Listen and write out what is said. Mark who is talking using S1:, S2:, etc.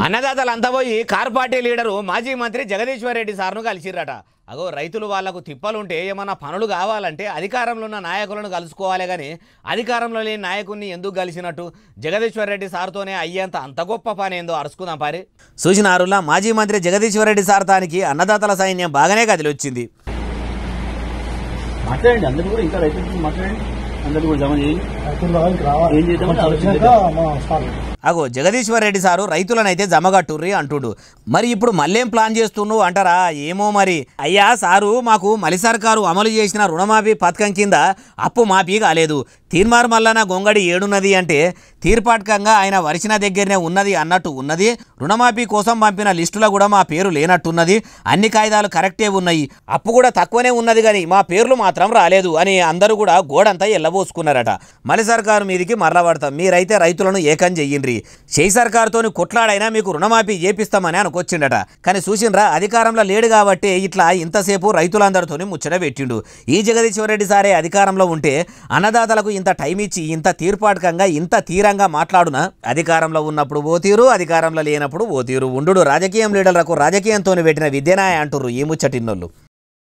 S1: అన్నదాతలంతా పోయి car party leader మాజీ మంత్రి జగదీశ్వర్ రెడ్డి సార్ను కలిసిర్రట. అగో రైతులు వాళ్లకు తిప్పలుంటే ఏమన్నా పనులు కావాలంటే అధికారంలో ఉన్న నాయకులను కలుసుకోవాలి కానీ అధికారంలో లేని నాయకుడిని ఎందుకు కలిసినట్టు జగదీశ్వర్ రెడ్డి సార్తోనే అయ్యేంత అంత గొప్ప పని ఏందో అరుచుకుందాం పారి. చూసినారులా మాజీ మంత్రి జగదీశ్వర్ రెడ్డి సార్ తానికి అన్నదాతల సైన్యం బాగానే కదిలొచ్చింది.
S2: మాట్లాడండి, అందరూ కూడా ఇంకా రైతులు మాట్లాడండి, అందరూ కూడా జమ చేయండి.
S1: అగో జగదీశ్వర్ రెడ్డి సారు రైతులనైతే జమగట్టుర్రి అంటుడు. మరి ఇప్పుడు మళ్ళేం ప్లాన్ చేస్తున్నావు అంటారా? ఏమో మరి. అయ్యా సారు, మాకు మలి సర్కారు అమలు చేసిన రుణమాఫీ పథకం కింద అప్పు మాఫీ కాలేదు. తీర్మార్ మల్లన గొంగడి ఏడున్నది అంటే తీర్పాటకంగా ఆయన వరిసిన దగ్గరనే ఉన్నది అన్నట్టు ఉన్నది. రుణమాఫీ కోసం పంపిన లిస్టులో కూడా మా పేరు లేనట్టున్నది. అన్ని కాయిదాలు కరెక్టే ఉన్నాయి, అప్పు కూడా తక్కువనే ఉన్నది కానీ మా పేర్లు మాత్రం రాలేదు అని అందరూ కూడా గోడంతా ఎల్లబోసుకున్నారట. మలి సర్కారు మీదికి మరల పడతాం, మీరైతే రైతులను ఏకం చెయ్యండి, షెయి సర్కారుతోని కొట్లాడైనా మీకు రుణమాఫీ చేపిస్తామని అనుకొచ్చిండట. కానీ చూసిండ్రా, అధికారంలో లేడు కాబట్టి ఇట్లా ఇంతసేపు రైతులందరితోని ముచ్చట పెట్టిండు. ఈ జగదీశ్వర్ రెడ్డి సారే అధికారంలో ఉంటే అన్నదాతలకు ఇంత టైం ఇచ్చి ఇంత తీర్పాటకంగా ఇంత తీరంగా మాట్లాడునా? అధికారంలో ఉన్నప్పుడు ఓ తీరు, అధికారంలో లేనప్పుడు ఓ తీరు ఉండు. రాజకీయం లీడర్లకు రాజకీయంతో పెట్టిన విద్యనాయ అంటుర్రు ఈ ముచ్చటిన్నోళ్ళు.